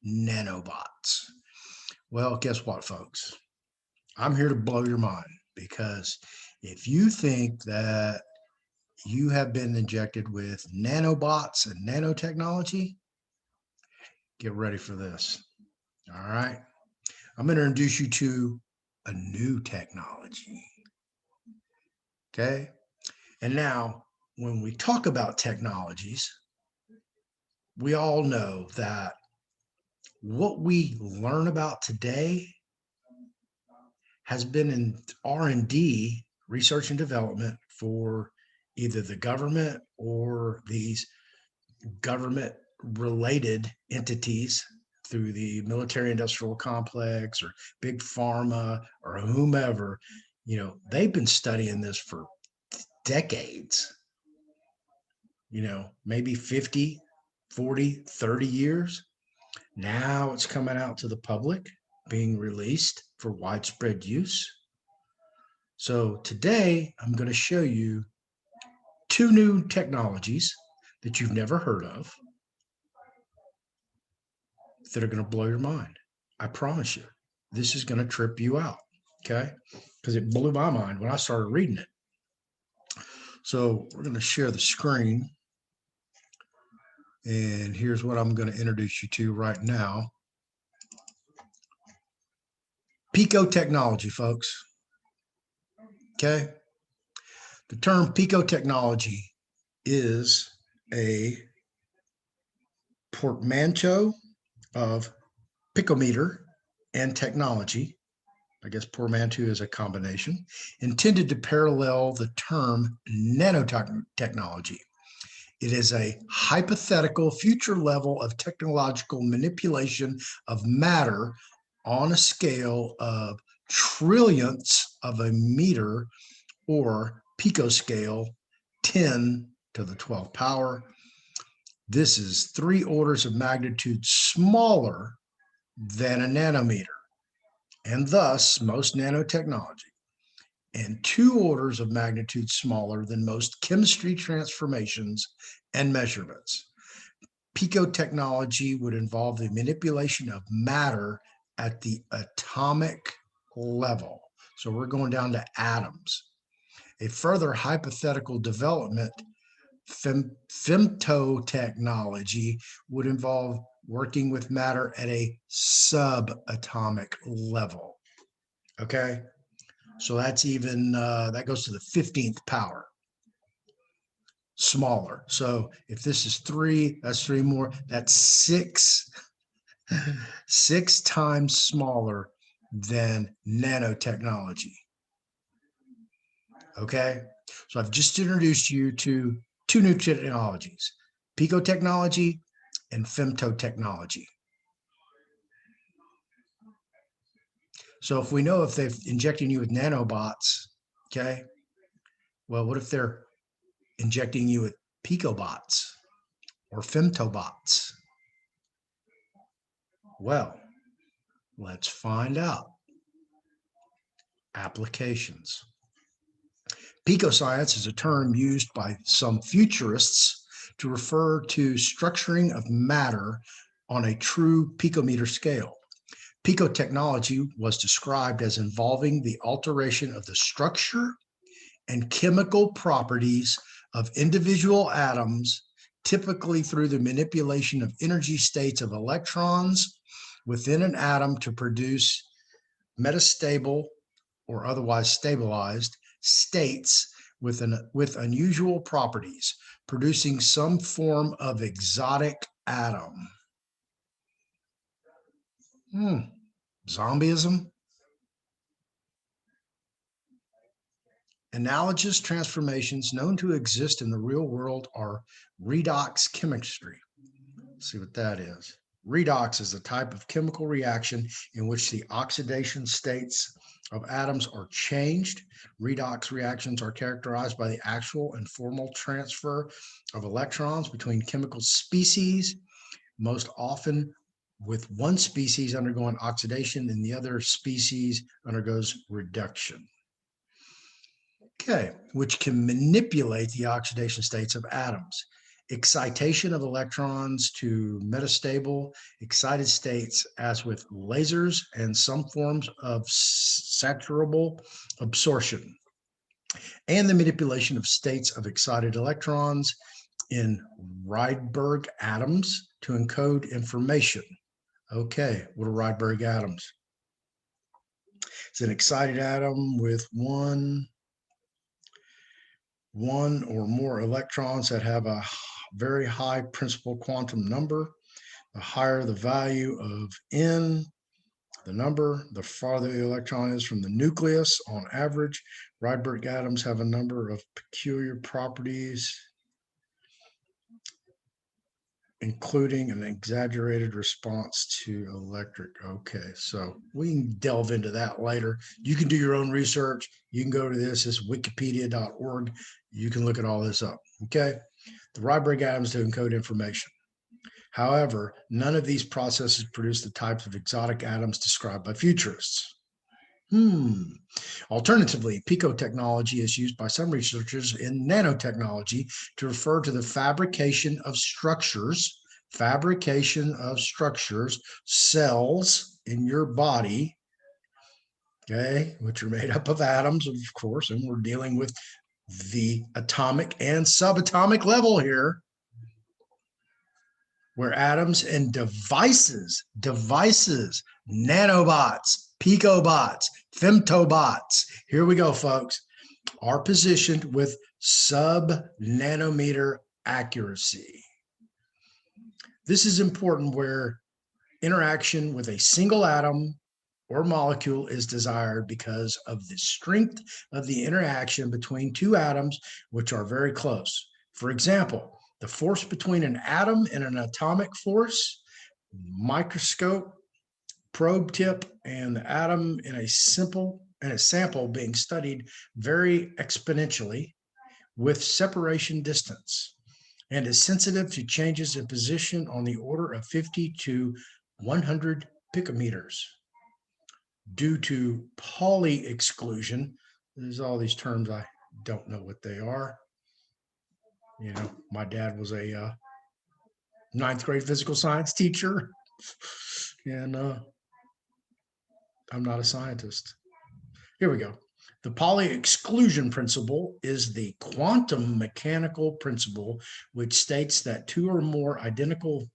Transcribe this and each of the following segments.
nanobots. Well, guess what, folks? I'm here to blow your mind, because if you think that you have been injected with nanobots and nanotechnology, get ready for this. All right. I'm going to introduce you to a new technology. Okay. And now, when we talk about technologies, we all know that what we learn about today has been in R&D, research and development, for either the government or these government related entities through the military industrial complex or big pharma or whomever. They've been studying this for decades, maybe 50, 40, 30 years. Now it's coming out to the public, being released for widespread use. So today I'm going to show you two new technologies that you've never heard of that are going to blow your mind. I promise you, this is going to trip you out, okay? Because it blew my mind when I started reading it. So we're going to share the screen. And here's what I'm going to introduce you to right now. Picotechnology, folks. Okay. The term picotechnology is a portmanteau of picometer and technology. I guess portmanteau is a combination, intended to parallel the term nanotechnology. It is a hypothetical future level of technological manipulation of matter on a scale of trillionths of a meter, or picoscale, 10 to the 12th power. This is 3 orders of magnitude smaller than a nanometer, and thus most nanotechnology, and 2 orders of magnitude smaller than most chemistry transformations and measurements. Picotechnology would involve the manipulation of matter at the atomic level. So we're going down to atoms. A further hypothetical development, femtotechnology, would involve working with matter at a subatomic level. Okay? So that's even, that goes to the 15th power. Smaller. So if this is 3, that's 3 more. That's 6 times smaller than nanotechnology. Okay? So I've just introduced you to 2 new technologies, picotechnology and femtotechnology. So if we know if they're injecting you with nanobots, okay, well, what if they're injecting you with picobots or femtobots? Well, let's find out. Applications. Picoscience is a term used by some futurists to refer to structuring of matter on a true picometer scale. Picotechnology was described as involving the alteration of the structure and chemical properties of individual atoms, typically through the manipulation of energy states of electrons within an atom to produce metastable or otherwise stabilized states with unusual properties, producing some form of exotic atom. Zombieism? Analogous transformations known to exist in the real world are redox chemistry. Let's see what that is. Redox is a type of chemical reaction in which the oxidation states of atoms are changed. Redox reactions are characterized by the actual and formal transfer of electrons between chemical species, most often with one species undergoing oxidation and the other species undergoes reduction. Okay, which can manipulate the oxidation states of atoms. excitation of electrons to metastable excited states as with lasers and some forms of saturable absorption, and the manipulation of states of excited electrons in Rydberg atoms to encode information. Okay, what are Rydberg atoms? It's an excited atom with one or more electrons that have a very high principal quantum number. The higher the value of n, the number, the farther the electron is from the nucleus. On average, Rydberg atoms have a number of peculiar properties, including an exaggerated response to electric. Okay, so we can delve into that later. You can do your own research. You can go to this. It's wikipedia.org. You can look at all this up. Okay, the Rydberg atoms to encode information. However, none of these processes produce the types of exotic atoms described by futurists. Alternatively, picotechnology is used by some researchers in nanotechnology to refer to the fabrication of structures, cells in your body, okay, which are made up of atoms, of course, and we're dealing with the atomic and subatomic level here, where atoms and devices, nanobots, picobots, femtobots, here we go, folks, are positioned with sub-nanometer accuracy. This is important where interaction with a single atom or molecule is desired because of the strength of the interaction between two atoms, which are very close. For example, the force between an atom and an atomic force, microscope, probe tip, and the atom in a sample being studied vary exponentially with separation distance and is sensitive to changes in position on the order of 50 to 100 picometers. Due to Pauli exclusion, there's all these terms, I don't know what they are. You know, my dad was a ninth grade physical science teacher, and I'm not a scientist. Here we go. The Pauli exclusion principle is the quantum mechanical principle, which states that two or more identical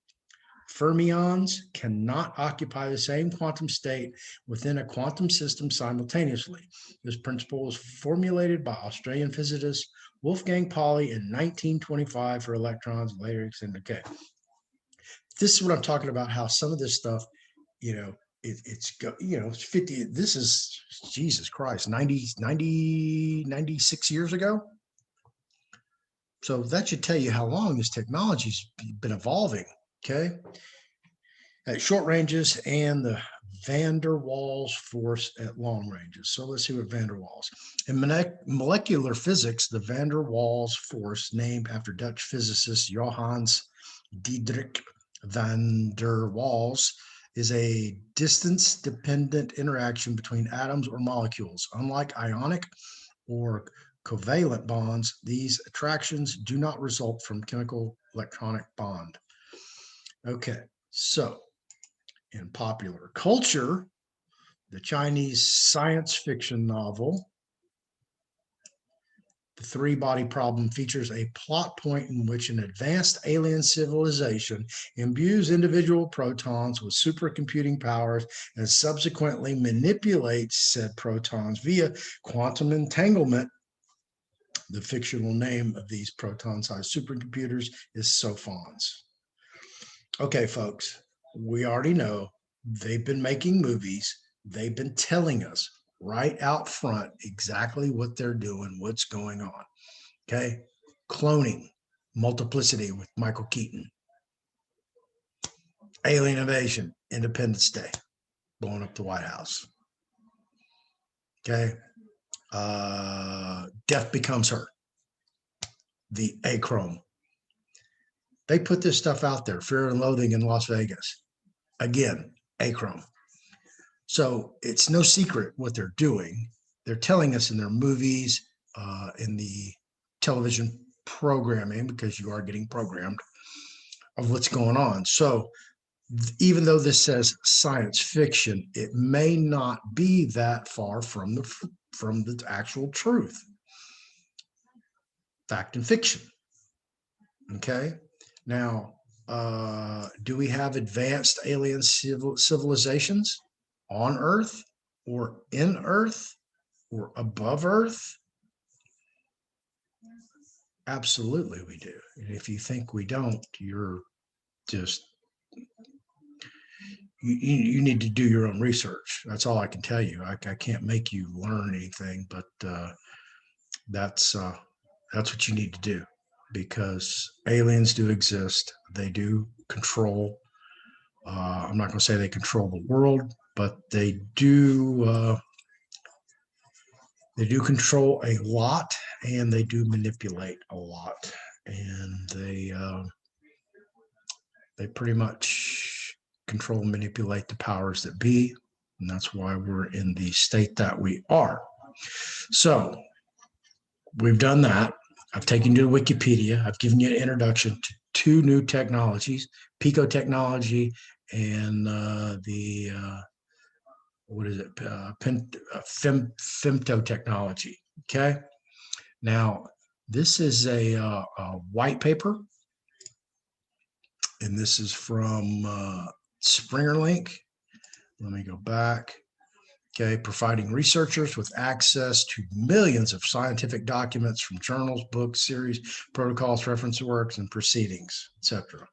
fermions cannot occupy the same quantum state within a quantum system simultaneously. This principle was formulated by Australian physicist Wolfgang Pauli in 1925 for electrons, later extended. Okay, this is what I'm talking about, how some of this stuff, you know, it's 50, this is, Jesus Christ, 96 years ago. So that should tell you how long this technology's been evolving, okay? At short ranges and the van der Waals force at long ranges. So let's see what van der Waals. In molecular physics, the van der Waals force, named after Dutch physicist Johannes Diederik van der Waals, is a distance-dependent interaction between atoms or molecules. Unlike ionic or covalent bonds, these attractions do not result from chemical electronic bond. Okay, so in popular culture, the Chinese science fiction novel, The Three-Body Problem, features a plot point in which an advanced alien civilization imbues individual protons with supercomputing powers and subsequently manipulates said protons via quantum entanglement. The fictional name of these proton-sized supercomputers is sophons. Okay, folks, we already know they've been making movies. They've been telling us right out front exactly what they're doing, what's going on. Okay, cloning, multiplicity with Michael Keaton, alien invasion, Independence Day, blowing up the White House. Okay, Death Becomes Her, the achrome. They put this stuff out there, Fear and Loathing in Las Vegas. Again, achrome. So it's no secret what they're doing. They're telling us in their movies, in the television programming, because you are getting programmed, of what's going on. So even though this says science fiction, it may not be that far from the actual truth. Fact and fiction. Okay. Now, do we have advanced alien civilizations on Earth or in Earth or above Earth? Absolutely, we do. And if you think we don't, you're just, you need to do your own research. That's all I can tell you. I can't make you learn anything, but that's what you need to do, because aliens do exist. They do control. I'm not going to say they control the world, but they do. They do control a lot, and they do manipulate a lot, and they pretty much control and manipulate the powers that be, and that's why we're in the state that we are. So we've done that. I've taken you to Wikipedia. I've given you an introduction to two new technologies, picotechnology and what is it? Femtotechnology. Okay. Now, this is a white paper, and this is from SpringerLink. Let me go back. Okay, providing researchers with access to millions of scientific documents from journals, books, series, protocols, reference works, and proceedings, etc.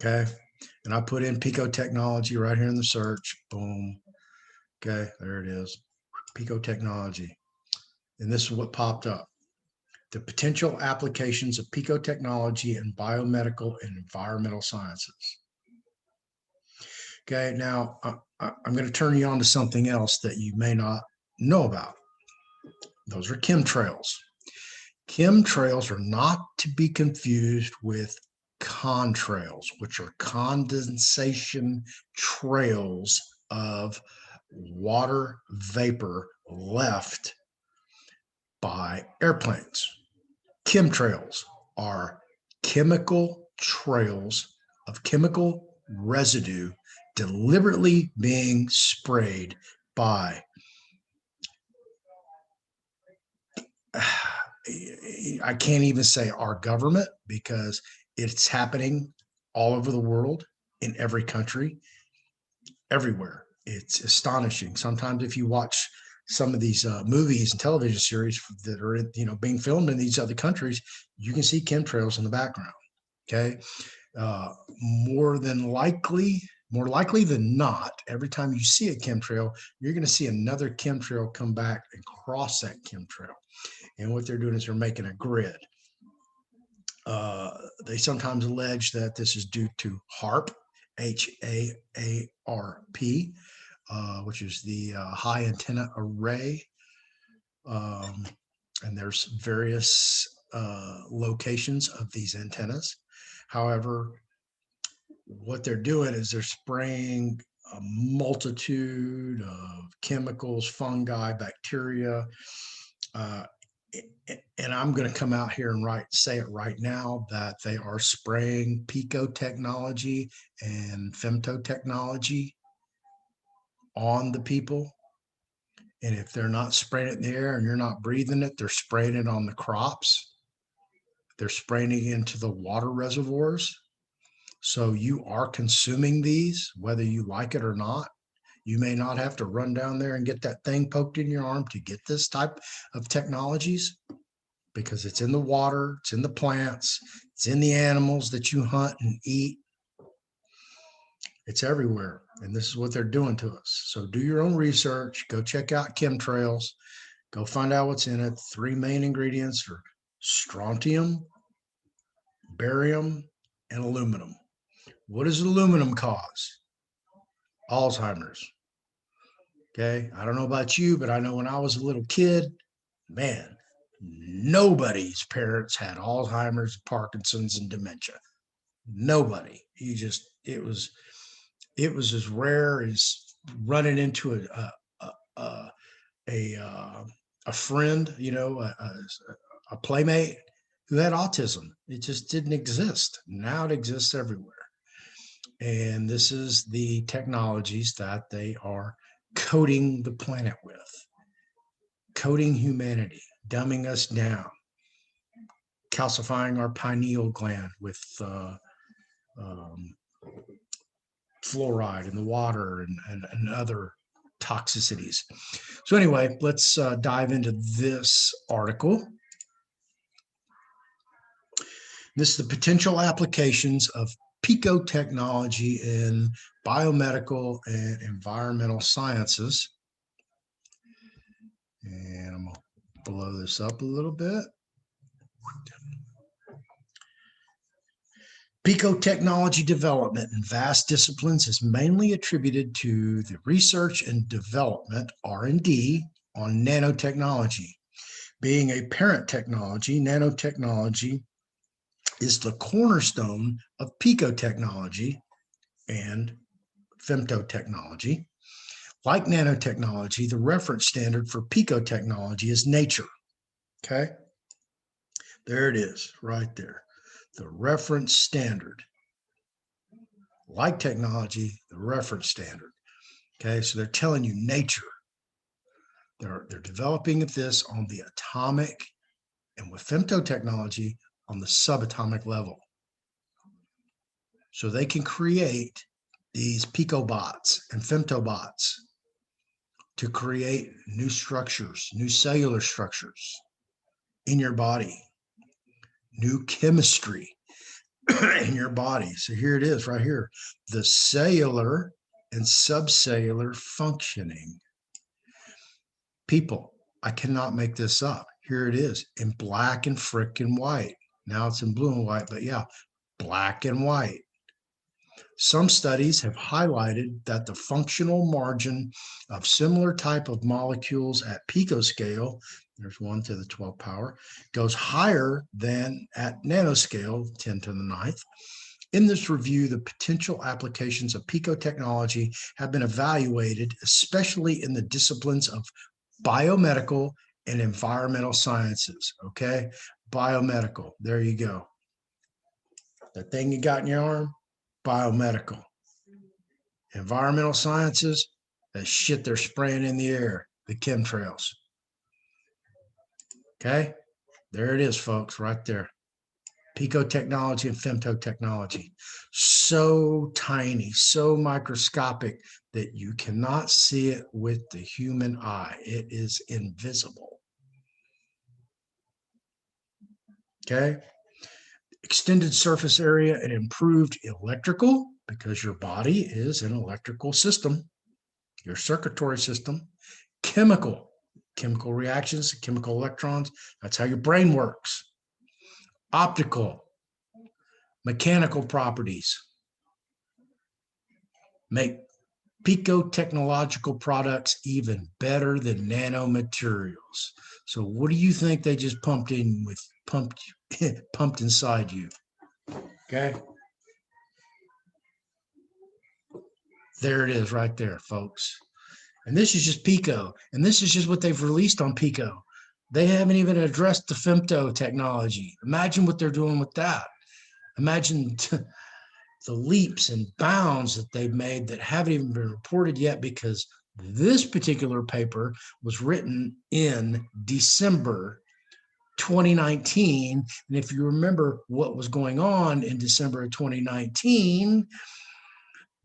Okay, and I put in picotechnology right here in the search. Boom. Okay, there it is. Picotechnology. And this is what popped up. The potential applications of picotechnology in biomedical and environmental sciences. Okay, now I'm going to turn you on to something else that you may not know about. Those are chemtrails. Chemtrails are not to be confused with contrails, which are condensation trails of water vapor left by airplanes. Chemtrails are chemical trails of chemical residue deliberately being sprayed by, I can't even say our government, because it's happening all over the world, in every country, everywhere. It's astonishing. Sometimes if you watch some of these movies and television series that are, being filmed in these other countries, you can see chemtrails in the background. Okay. More likely than not, every time you see a chemtrail, you're going to see another chemtrail come back and cross that chemtrail. And what they're doing is they're making a grid. They sometimes allege that this is due to HAARP, HAARP, which is the high antenna array. And there's various locations of these antennas. However, what they're doing is they're spraying a multitude of chemicals, fungi, bacteria, and I'm going to come out here and say it right now that they are spraying picotechnology and femtotechnology on the people. And if they're not spraying it in the air and you're not breathing it, they're spraying it on the crops. They're spraying it into the water reservoirs. So you are consuming these, whether you like it or not. You may not have to run down there and get that thing poked in your arm to get this type of technologies, because it's in the water, it's in the plants, it's in the animals that you hunt and eat. It's everywhere. And this is what they're doing to us. So do your own research. Go check out chemtrails. Go find out what's in it. 3 main ingredients are strontium, barium, and aluminum. What does aluminum cause? Alzheimer's. Okay. I don't know about you, but I know when I was a little kid, man, nobody's parents had Alzheimer's, Parkinson's, and dementia. Nobody. It was as rare as running into a friend, a playmate who had autism. It just didn't exist. Now it exists everywhere. And this is the technologies that they are coating the planet with, coating humanity, dumbing us down, calcifying our pineal gland with fluoride in the water and other toxicities. So anyway, let's dive into this article. This is the potential applications of picotechnology in biomedical and environmental sciences. And I'm going to blow this up a little bit. Picotechnology development in vast disciplines is mainly attributed to the research and development, R&D, on nanotechnology. Being a parent technology, nanotechnology is the cornerstone of picotechnology and femtotechnology. Like nanotechnology, the reference standard for picotechnology is nature. Okay, there it is right there. The reference standard. Like technology, the reference standard. Okay, so they're telling you nature. They're developing this on the atomic and with femtotechnology on the subatomic level. So they can create these picobots and femtobots to create new structures, new cellular structures in your body, new chemistry in your body. So here it is right here, the cellular and subcellular functioning. People, I cannot make this up. Here it is in black and frickin' white. Now it's in blue and white, but yeah, black and white. Some studies have highlighted that the functional margin of similar type of molecules at picoscale, there's 1 to the 12th power, goes higher than at nanoscale, 10 to the 9th. In this review, the potential applications of picotechnology have been evaluated, especially in the disciplines of biomedical and environmental sciences. Okay, biomedical, there you go. That thing you got in your arm, biomedical. Environmental sciences, that shit they're spraying in the air, the chemtrails. Okay, there it is, folks, right there. Picotechnology and femtotechnology. So tiny, so microscopic that you cannot see it with the human eye. It is invisible. Okay, extended surface area and improved electrical, because your body is an electrical system, your circulatory system, chemical reactions, chemical electrons, that's how your brain works, optical, mechanical properties, make picotechnological products even better than nanomaterials. So what do you think they just pumped inside you? Okay, there it is right there, folks. And this is just Pico, and this is just what they've released on Pico. They haven't even addressed the femto technology. Imagine what they're doing with that. Imagine the leaps and bounds that they've made that haven't even been reported yet, because this particular paper was written in December 2019. And if you remember what was going on in December of 2019,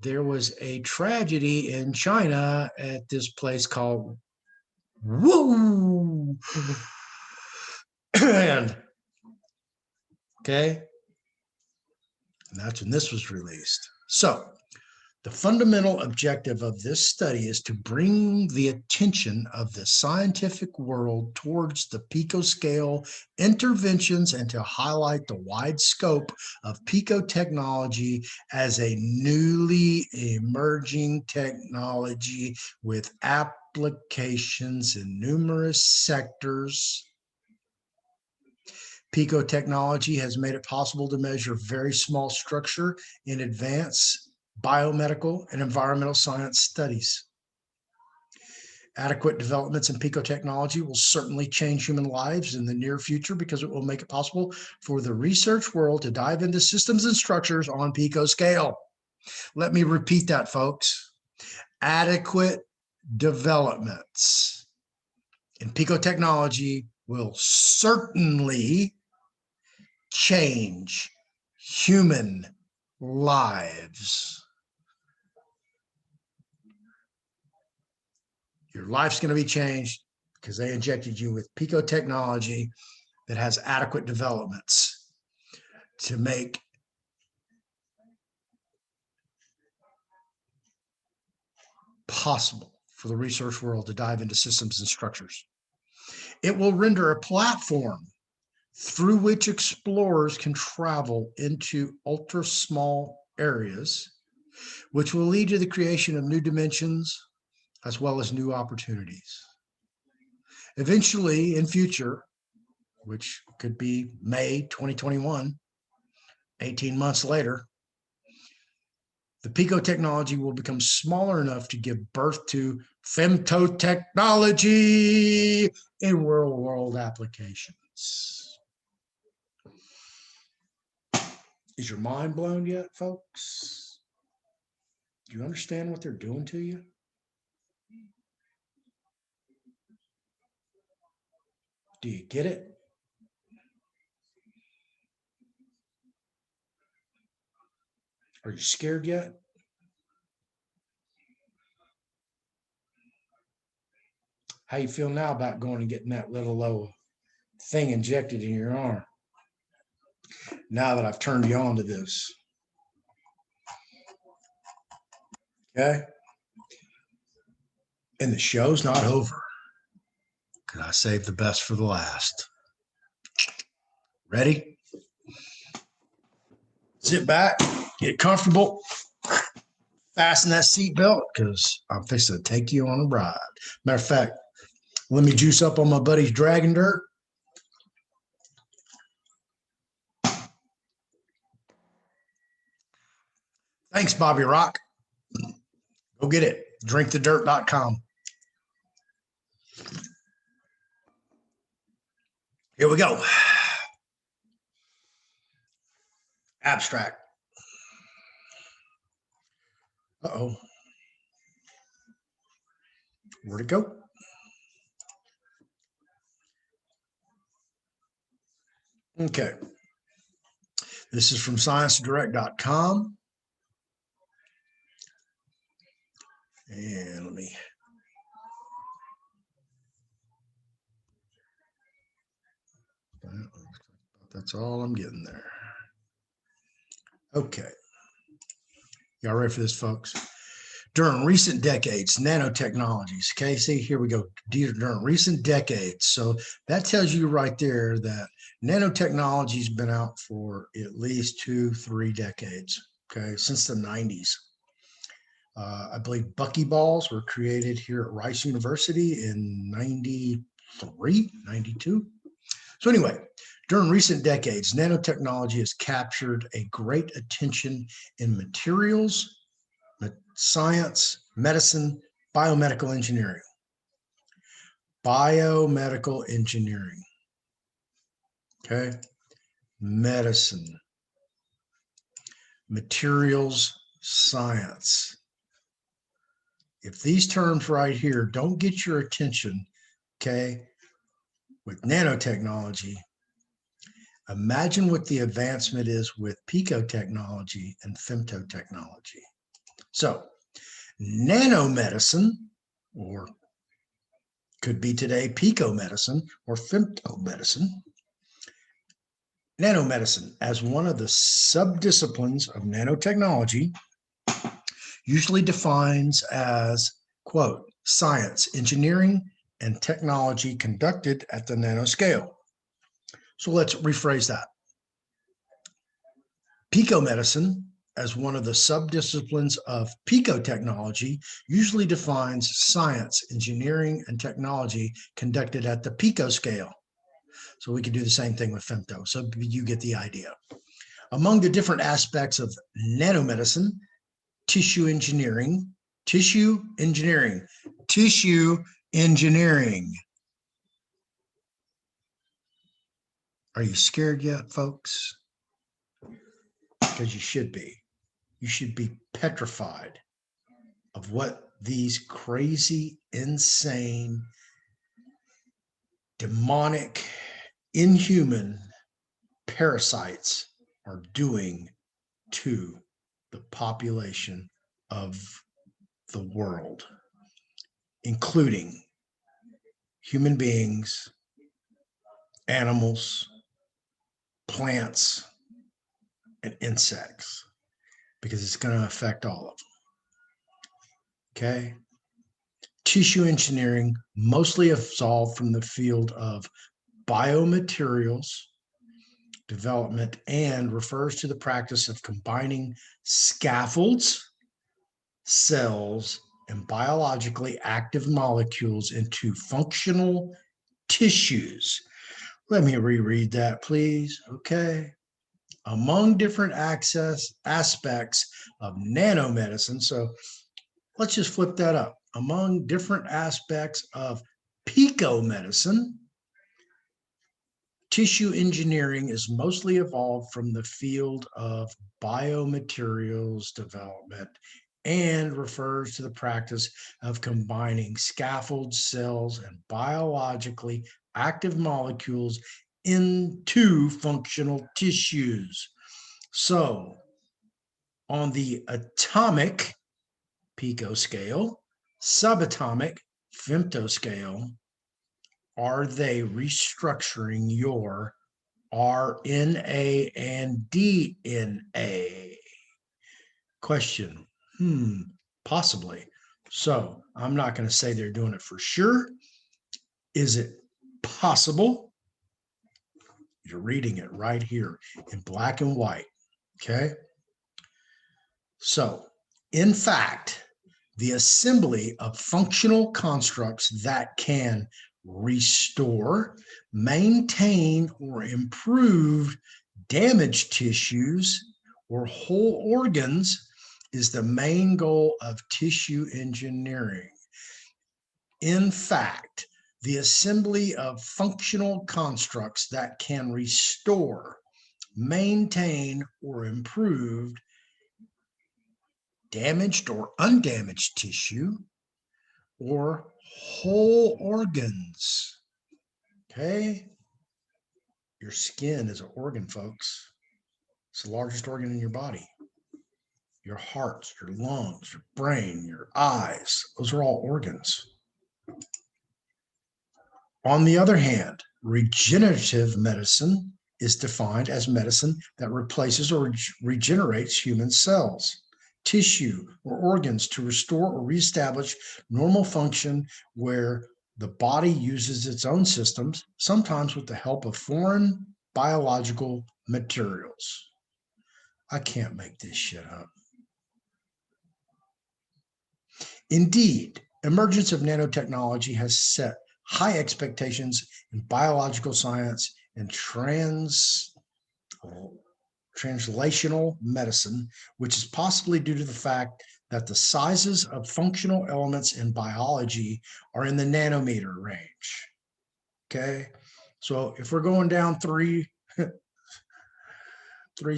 there was a tragedy in China at this place called Woo. And okay, and that's when this was released. So the fundamental objective of this study is to bring the attention of the scientific world towards the picoscale interventions and to highlight the wide scope of picotechnology as a newly emerging technology with applications in numerous sectors. Picotechnology has made it possible to measure very small structure in advanced biomedical and environmental science studies. Adequate developments in picotechnology will certainly change human lives in the near future because it will make it possible for the research world to dive into systems and structures on pico scale. Let me repeat that, folks. Adequate developments in picotechnology will certainly change human lives. Your life's going to be changed because they injected you with picotechnology that has adequate developments to make possible for the research world to dive into systems and structures. It will render a platform through which explorers can travel into ultra small areas, which will lead to the creation of new dimensions as well as new opportunities. Eventually, in future, which could be May 2021, 18 months later, the picotechnology will become smaller enough to give birth to femtotechnology in real-world applications. Is your mind blown yet, folks? Do you understand what they're doing to you? Do you get it? Are you scared yet? How you feel now about going and getting that little old thing injected in your arm? Now that I've turned you on to this. Okay? And the show's not over, because I saved the best for the last. Ready? Sit back, get comfortable, fasten that seatbelt, because I'm fixing to take you on a ride. Matter of fact, let me juice up on my buddy's Dragon Dirt. Thanks, Bobby Rock. Go get it. Drinkthedirt.com. Here we go. Abstract. Uh-oh. Where'd it go? Okay. This is from ScienceDirect.com. And let me. That's all I'm getting there. Okay. Y'all ready for this, folks? During recent decades, nanotechnologies. Okay, see, here we go. During recent decades. So that tells you right there that nanotechnology's been out for at least 2-3 decades. Okay, since the 90s. I believe buckyballs were created here at Rice University in 93, 92. So anyway, during recent decades, nanotechnology has captured a great attention in materials, science, medicine, biomedical engineering. Biomedical engineering. Okay. Medicine, materials, science. If these terms right here don't get your attention, okay, with nanotechnology, imagine what the advancement is with picotechnology and femtotechnology. So, nanomedicine, or could be today picomedicine or femtomedicine, nanomedicine as one of the subdisciplines of nanotechnology usually defines as, quote, science, engineering, and technology conducted at the nanoscale. So let's rephrase that. Picomedicine, as one of the subdisciplines of picotechnology, usually defines science, engineering, and technology conducted at the picoscale. So we could do the same thing with femto. So you get the idea. Among the different aspects of nanomedicine, tissue engineering engineering. Are you scared yet, folks? Because you should be. You should be petrified of what these crazy, insane, demonic, inhuman parasites are doing to the population of the world, including human beings, animals, plants, and insects, because it's going to affect all of them. Okay? Tissue engineering mostly evolved from the field of biomaterials development and refers to the practice of combining scaffolds, cells, and biologically active molecules into functional tissues. Let me reread that, please. Okay. Among different aspects of nanomedicine, so let's just flip that up. Among different aspects of picomedicine, tissue engineering is mostly evolved from the field of biomaterials development and refers to the practice of combining scaffolds, cells, and biologically active molecules into functional tissues. So, on the atomic picoscale, subatomic femtoscale, are they restructuring your RNA and DNA? Question, possibly. So I'm not going to say they're doing it for sure. Is it possible? You're reading it right here in black and white, okay? So, in fact, the assembly of functional constructs that can restore, maintain, or improve damaged tissues or whole organs is the main goal of tissue engineering. In fact, the assembly of functional constructs that can restore, maintain, or improve damaged or undamaged tissue or whole organs. Okay? Your skin is an organ, folks. It's the largest organ in your body. Your heart, your lungs, your brain, your eyes, those are all organs. On the other hand, regenerative medicine is defined as medicine that replaces or regenerates human cells, tissue, or organs to restore or reestablish normal function where the body uses its own systems, sometimes with the help of foreign biological materials. I can't make this shit up. Indeed, emergence of nanotechnology has set high expectations in biological science and translational medicine, which is possibly due to the fact that the sizes of functional elements in biology are in the nanometer range. Okay, so if we're going down three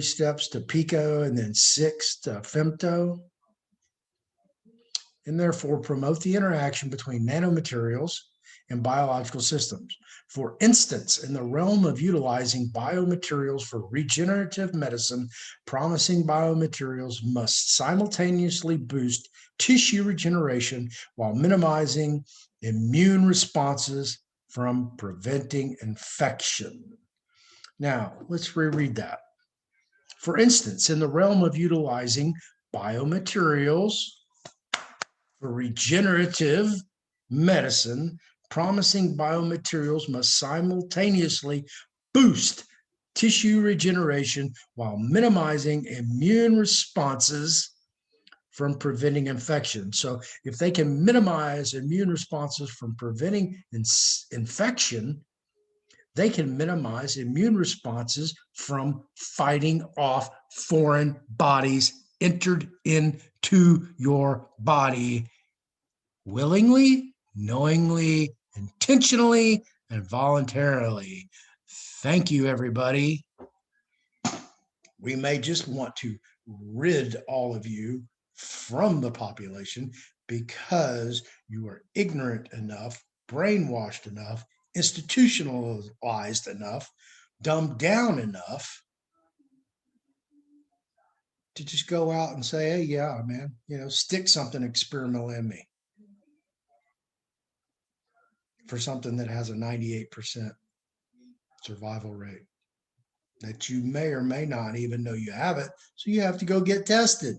steps to pico and then 6 to femto, and therefore promote the interaction between nanomaterials and biological systems. For instance, in the realm of utilizing biomaterials for regenerative medicine, promising biomaterials must simultaneously boost tissue regeneration while minimizing immune responses from preventing infection. Now, let's reread that. For instance, in the realm of utilizing biomaterials for regenerative medicine, promising biomaterials must simultaneously boost tissue regeneration while minimizing immune responses from preventing infection. So if they can minimize immune responses from preventing infection, they can minimize immune responses from fighting off foreign bodies entered into your body willingly knowingly, intentionally, and voluntarily. Thank you, everybody. We may just want to rid all of you from the population because you are ignorant enough, brainwashed enough, institutionalized enough, dumbed down enough to just go out and say, hey, yeah, man, stick something experimental in me for something that has a 98% survival rate that you may or may not even know you have it. So you have to go get tested.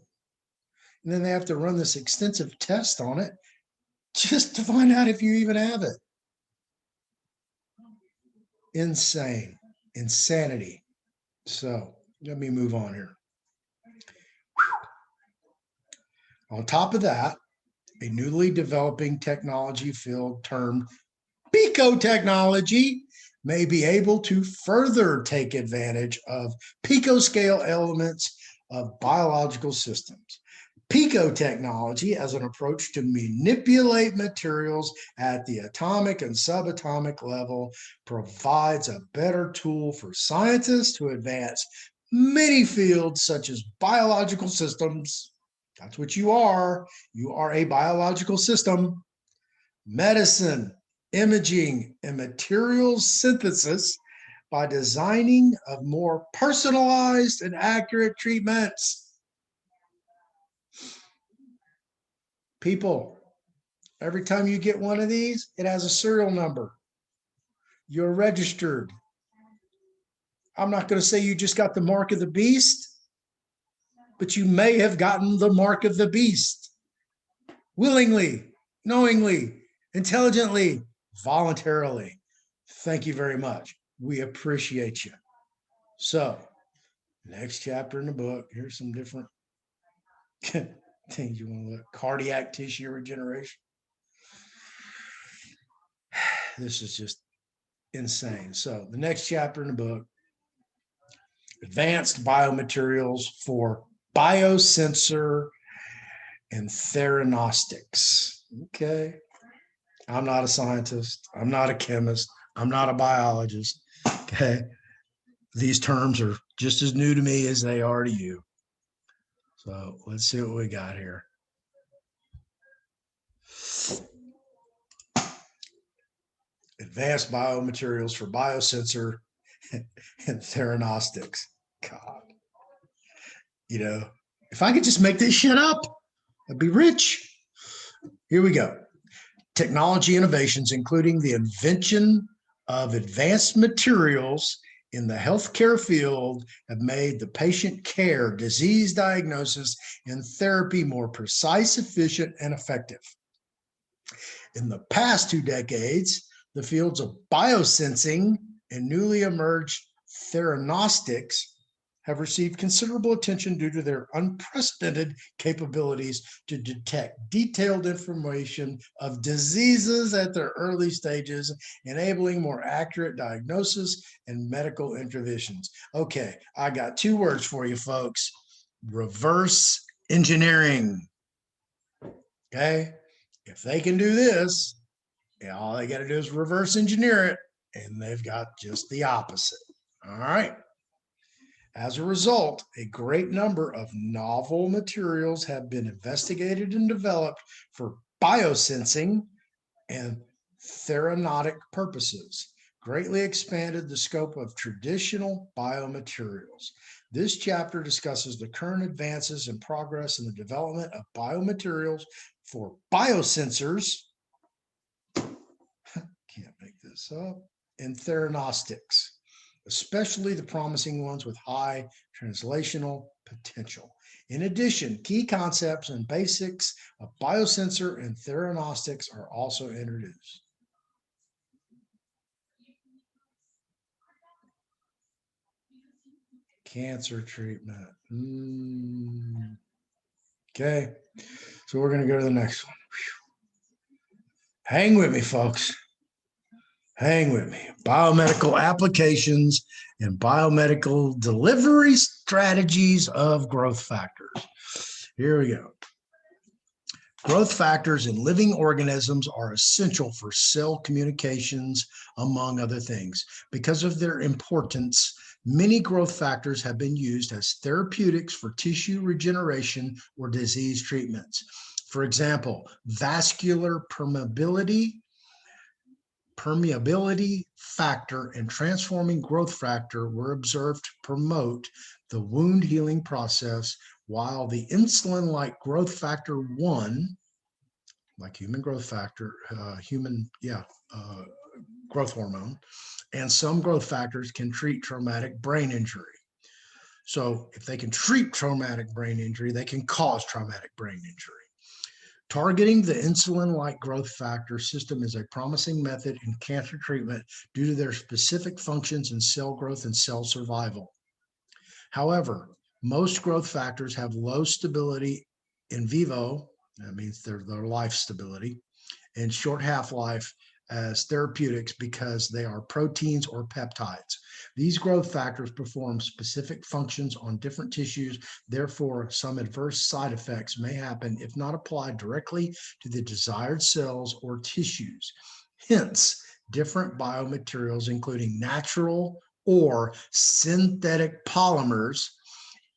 And then they have to run this extensive test on it just to find out if you even have it. Insane. Insanity. So let me move on here. On top of that, a newly developing technology field termed picotechnology may be able to further take advantage of picoscale elements of biological systems. Picotechnology as an approach to manipulate materials at the atomic and subatomic level provides a better tool for scientists to advance many fields such as biological systems. That's what you are. You are a biological system. Medicine, imaging, and materials synthesis by designing of more personalized and accurate treatments. People, every time you get one of these, it has a serial number. You're registered. I'm not going to say you just got the mark of the beast, but you may have gotten the mark of the beast willingly, knowingly, intelligently, voluntarily. Thank you very much. We appreciate you. So, next chapter in the book, here's some different things you want to look. Cardiac tissue regeneration. This is just insane. So, the next chapter in the book, advanced biomaterials for biosensor and theranostics. Okay. I'm not a scientist. I'm not a chemist. I'm not a biologist. Okay. These terms are just as new to me as they are to you. So let's see what we got here. Advanced biomaterials for biosensor and theranostics. God. If I could just make this shit up, I'd be rich. Here we go. Technology innovations, including the invention of advanced materials in the healthcare field, have made the patient care, disease diagnosis, and therapy more precise, efficient, and effective. In the past 2 decades, the fields of biosensing and newly emerged theranostics have received considerable attention due to their unprecedented capabilities to detect detailed information of diseases at their early stages, enabling more accurate diagnosis and medical interventions. Okay, I got 2 words for you, folks. Reverse engineering. Okay, if they can do this, all they got to do is reverse engineer it, and they've got just the opposite. All right. As a result, a great number of novel materials have been investigated and developed for biosensing and theranotic purposes, greatly expanded the scope of traditional biomaterials. This chapter discusses the current advances and progress in the development of biomaterials for biosensors, can't make this up, and theranostics, especially the promising ones with high translational potential. In addition, key concepts and basics of biosensor and theranostics are also introduced. Cancer treatment. Okay, so we're going to go to the next one. Hang with me, folks. Hang with me. Biomedical applications and biomedical delivery strategies of growth factors. Here we go. Growth factors in living organisms are essential for cell communications, among other things. Because of their importance, many growth factors have been used as therapeutics for tissue regeneration or disease treatments. For example, vascular permeability factor and transforming growth factor were observed to promote the wound healing process, while the insulin-like growth factor 1, like human growth factor, growth hormone, and some growth factors can treat traumatic brain injury. So if they can treat traumatic brain injury, they can cause traumatic brain injury. Targeting the insulin-like growth factor system is a promising method in cancer treatment due to their specific functions in cell growth and cell survival. However, most growth factors have low stability in vivo, that means their life stability, and short half-life as therapeutics because they are proteins or peptides. These growth factors perform specific functions on different tissues. Therefore, some adverse side effects may happen if not applied directly to the desired cells or tissues. Hence, different biomaterials, including natural or synthetic polymers,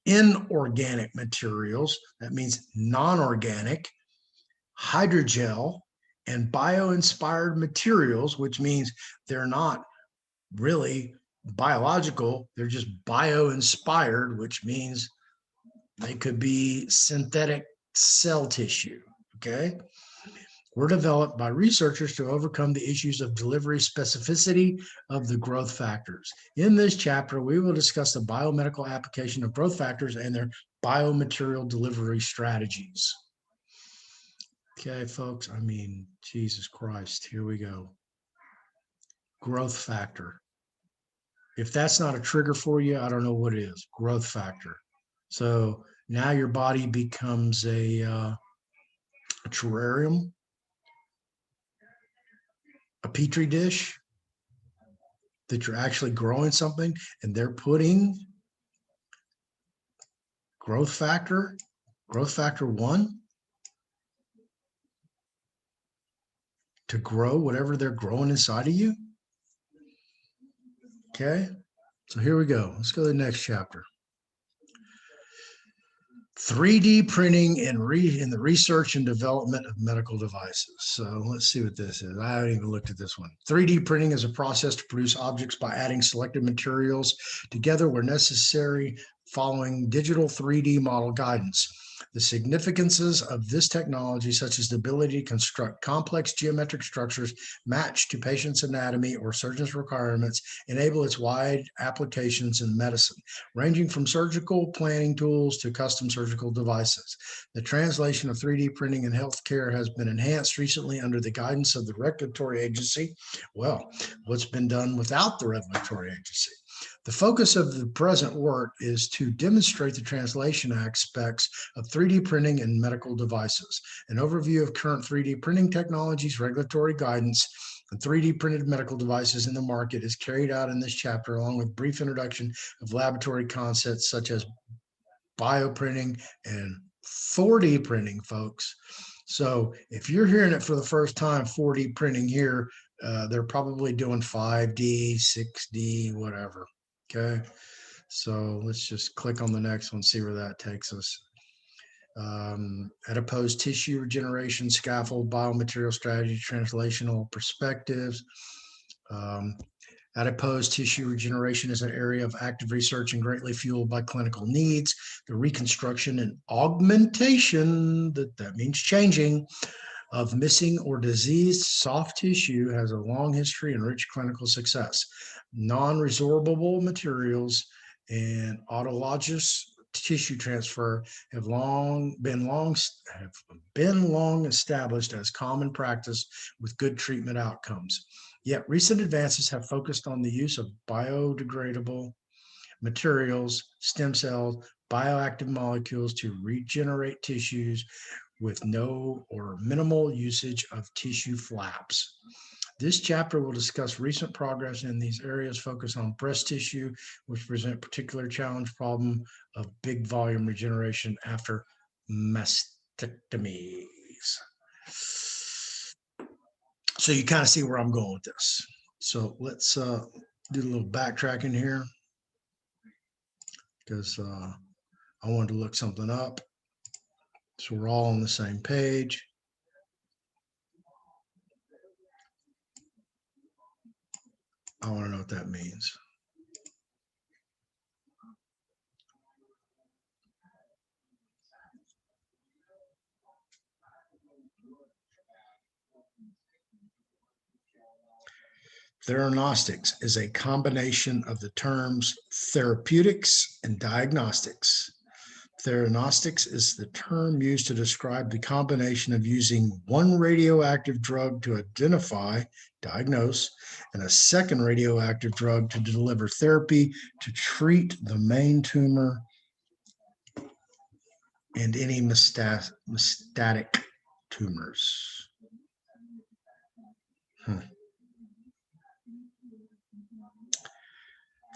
inorganic materials, that means non-organic, hydrogel, and bio-inspired materials, which means they're not really biological, they're just bio-inspired, which means they could be synthetic cell tissue, okay? Were developed by researchers to overcome the issues of delivery specificity of the growth factors. In this chapter, we will discuss the biomedical application of growth factors and their biomaterial delivery strategies. Okay, folks, I mean, Jesus Christ, here we go. Growth factor. If that's not a trigger for you, I don't know what it is. Growth factor. So now your body becomes a terrarium, a petri dish, that you're actually growing something, and they're putting growth factor 1, to grow whatever they're growing inside of you. Okay, so here we go. Let's go to the next chapter. 3D printing in the research and development of medical devices. So let's see what this is. I haven't even looked at this one. 3D printing is a process to produce objects by adding selected materials together where necessary, following digital 3D model guidance. The significances of this technology, such as the ability to construct complex geometric structures matched to patients' anatomy or surgeons' requirements, enable its wide applications in medicine, ranging from surgical planning tools to custom surgical devices. The translation of 3D printing in healthcare has been enhanced recently under the guidance of the regulatory agency. Well, what's been done without the regulatory agency? The focus of the present work is to demonstrate the translation aspects of 3D printing in medical devices. An overview of current 3D printing technologies, regulatory guidance, and 3D printed medical devices in the market is carried out in this chapter, along with brief introduction of laboratory concepts such as bioprinting and 4D printing, folks. So if you're hearing it for the first time, 4D printing here, they're probably doing 5D, 6D, whatever. Okay, so let's just click on the next one, see where that takes us. Adipose tissue regeneration, scaffold, biomaterial strategy, translational perspectives. Adipose tissue regeneration is an area of active research and greatly fueled by clinical needs. The reconstruction and augmentation, that means changing, of missing or diseased soft tissue has a long history and rich clinical success. Non-resorbable materials and autologous tissue transfer have been long established as common practice with good treatment outcomes. Yet recent advances have focused on the use of biodegradable materials, stem cells, bioactive molecules to regenerate tissues with no or minimal usage of tissue flaps. This chapter will discuss recent progress in these areas, focus on breast tissue, which present particular challenge problem of big volume regeneration after mastectomies. therapies. So you kind of see where I'm going with this. So let's do a little backtracking here, because I wanted to look something up so we're all on the same page. I want to know what that means. Theranostics is a combination of the terms therapeutics and diagnostics. Theranostics is the term used to describe the combination of using one radioactive drug to identify, diagnose, and a second radioactive drug to deliver therapy to treat the main tumor and any metastatic tumors.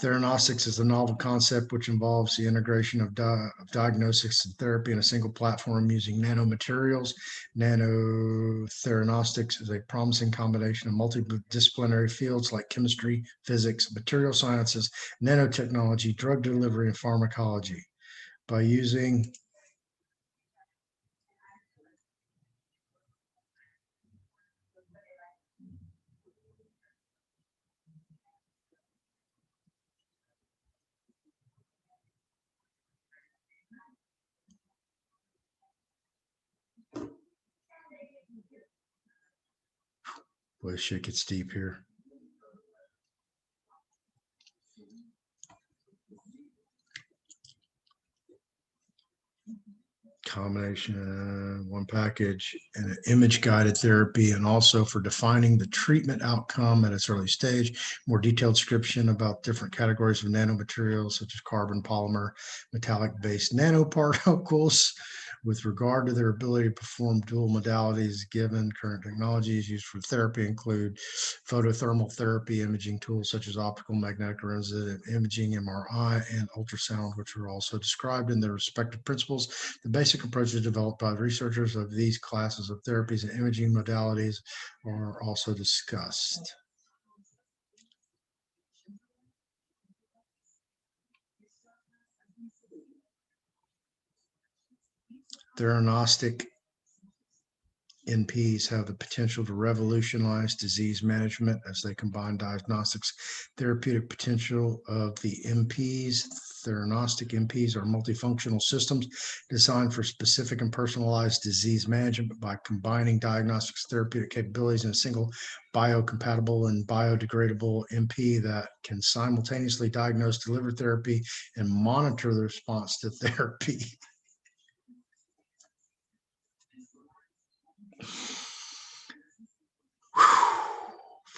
Theranostics is a novel concept which involves the integration of diagnostics and therapy in a single platform using nanomaterials. Nanotheranostics is a promising combination of multidisciplinary fields like chemistry, physics, material sciences, nanotechnology, drug delivery, and pharmacology. By using boy, shit gets deep here. Combination, one package, and an image-guided therapy, and also for defining the treatment outcome at its early stage. More detailed description about different categories of nanomaterials, such as carbon, polymer, metallic-based nanoparticles, with regard to their ability to perform dual modalities given current technologies used for therapy include photothermal therapy, imaging tools such as optical magnetic resonance imaging, MRI, and ultrasound, which are also described in their respective principles. The basic approaches developed by researchers of these classes of therapies and imaging modalities are also discussed. Theranostic NPs have the potential to revolutionize disease management as they combine diagnostics, therapeutic potential of the NPs. Theranostic NPs are multifunctional systems designed for specific and personalized disease management by combining diagnostics therapeutic capabilities in a single biocompatible and biodegradable NP that can simultaneously diagnose, deliver therapy, and monitor the response to therapy.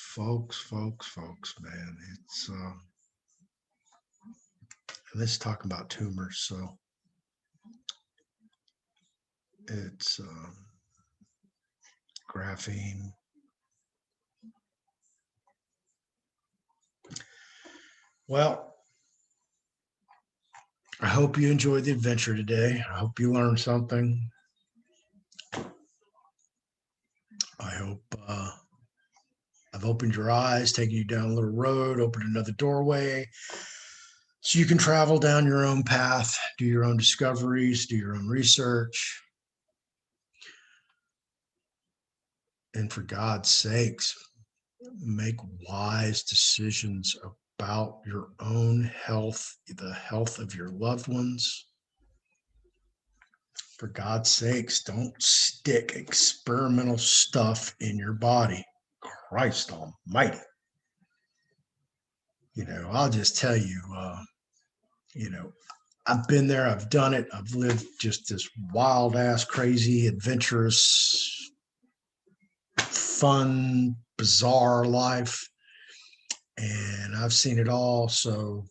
Folks, man, it's let's talk about tumors. So it's graphene. Well, I hope you enjoyed the adventure today. I hope you learned something. I hope I've opened your eyes, taken you down a little road, opened another doorway, so you can travel down your own path, do your own discoveries, do your own research. And for God's sakes, make wise decisions about your own health, the health of your loved ones. For God's sakes, don't stick experimental stuff in your body. Christ almighty. I'll just tell you, I've been there, I've done it, I've lived just this wild ass, crazy, adventurous, fun, bizarre life. And I've seen it all. So,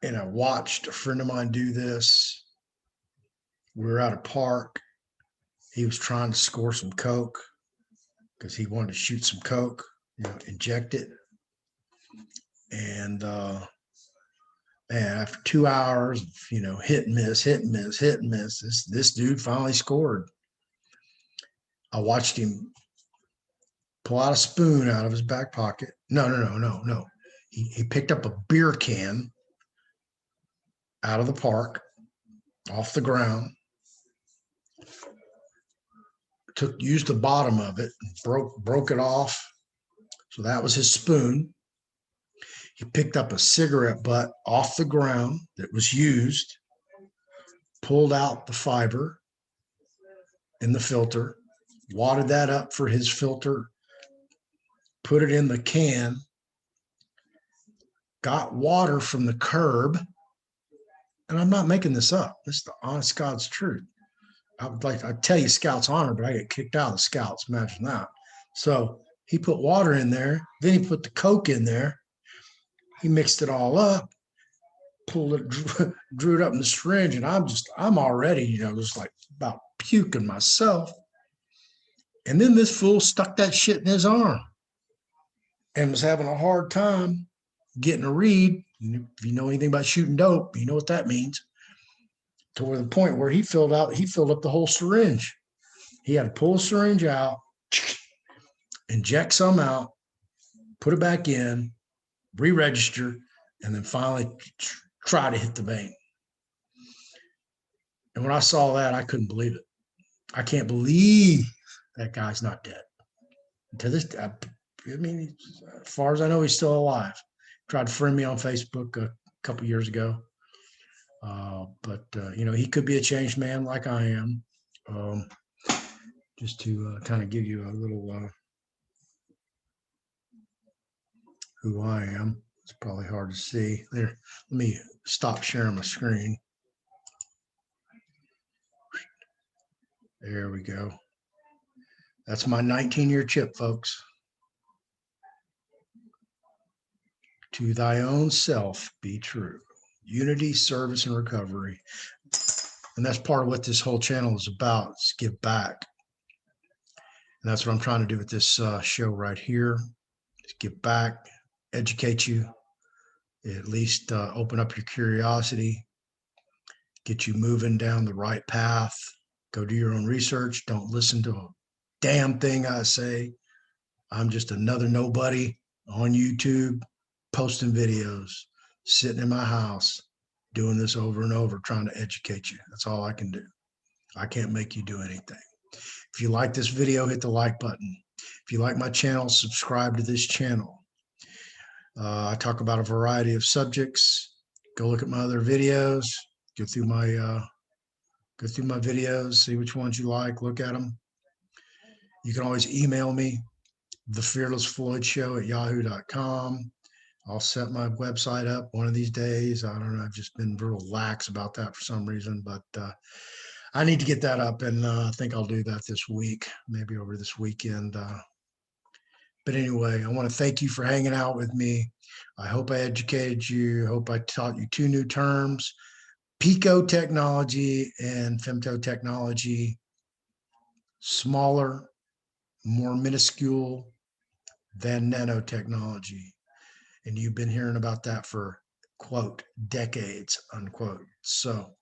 and I watched a friend of mine do this. We were at a park. He was trying to score some coke because he wanted to shoot some coke, inject it. And man, after 2 hours of hit and miss, this dude finally scored. I watched him pull out a spoon out of his back pocket. No. He picked up a beer can out of the park, off the ground, used the bottom of it, broke it off. So that was his spoon. He picked up a cigarette butt off the ground that was used, pulled out the fiber in the filter, wadded that up for his filter, put it in the can, got water from the curb. And I'm not making this up. This is the honest God's truth. I'd tell you Scouts honor, but I get kicked out of the Scouts. Imagine that. So he put water in there. Then he put the Coke in there. He mixed it all up, pulled it, drew it up in the syringe. And I'm already, just like about puking myself. And then this fool stuck that shit in his arm and was having a hard time getting a read. If you know anything about shooting dope, you know what that means. To the point where he filled up the whole syringe. He had to pull the syringe out, inject some out, put it back in, re-register, and then finally try to hit the vein. And when I saw that, I couldn't believe it. I can't believe that guy's not dead. To this, I mean, as far as I know, he's still alive. Tried to friend me on Facebook a couple years ago. But he could be a changed man like I am. Just to kind of give you a little who I am. It's probably hard to see. There, let me stop sharing my screen. There we go. That's my 19-year chip, folks. To thy own self be true. Unity, service, and recovery. And that's part of what this whole channel is about, is give back. And that's what I'm trying to do with this show right here, is give back, educate you, at least open up your curiosity, get you moving down the right path. Go do your own research. Don't listen to a damn thing I say. I'm just another nobody on YouTube, posting videos, sitting in my house, doing this over and over, trying to educate you. That's all I can do. I can't make you do anything. If you like this video, hit the like button. If you like my channel, subscribe to this channel. I talk about a variety of subjects. Go look at my other videos. Go through my videos, see which ones you like, look at them. You can always email me, thefearlessfloydshow@yahoo.com. I'll set my website up one of these days. I don't know. I've just been real lax about that for some reason, but I need to get that up, and I think I'll do that this week, maybe over this weekend. But anyway, I want to thank you for hanging out with me. I hope I educated you. I hope I taught you 2 new terms, Picotechnology and FEMTOTechnology. Smaller, more minuscule than nanotechnology. And you've been hearing about that for, quote, decades, unquote. So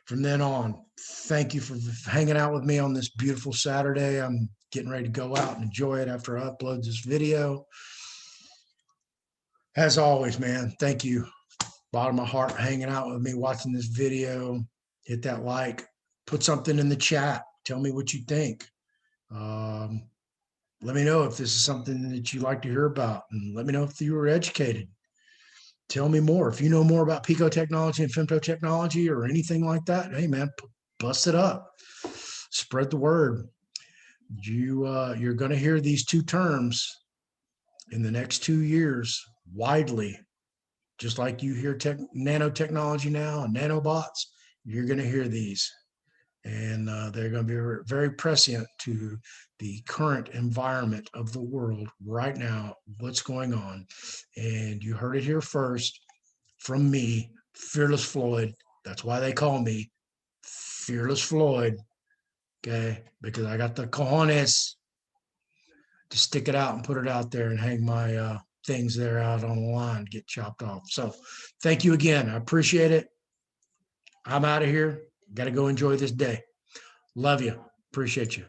from then on, thank you for hanging out with me on this beautiful Saturday. I'm getting ready to go out and enjoy it after I upload this video. As always, man, thank you. Bottom of my heart, hanging out with me, watching this video. Hit that like, put something in the chat. Tell me what you think. Let me know if this is something that you'd like to hear about, and let me know if you were educated. Tell me more. If you know more about picotechnology and femtotechnology or anything like that, hey man, bust it up. Spread the word. You're going to hear these 2 terms in the next 2 years widely. Just like you hear nanotechnology now and nanobots, you're going to hear these. And they're going to be very prescient to the current environment of the world right now, what's going on. And you heard it here first from me, Fearless Floyd. That's why they call me Fearless Floyd, okay? Because I got the cojones to stick it out and put it out there and hang my things there out on the line, get chopped off. So thank you again. I appreciate it. I'm out of here. Got to go enjoy this day. Love you. Appreciate you.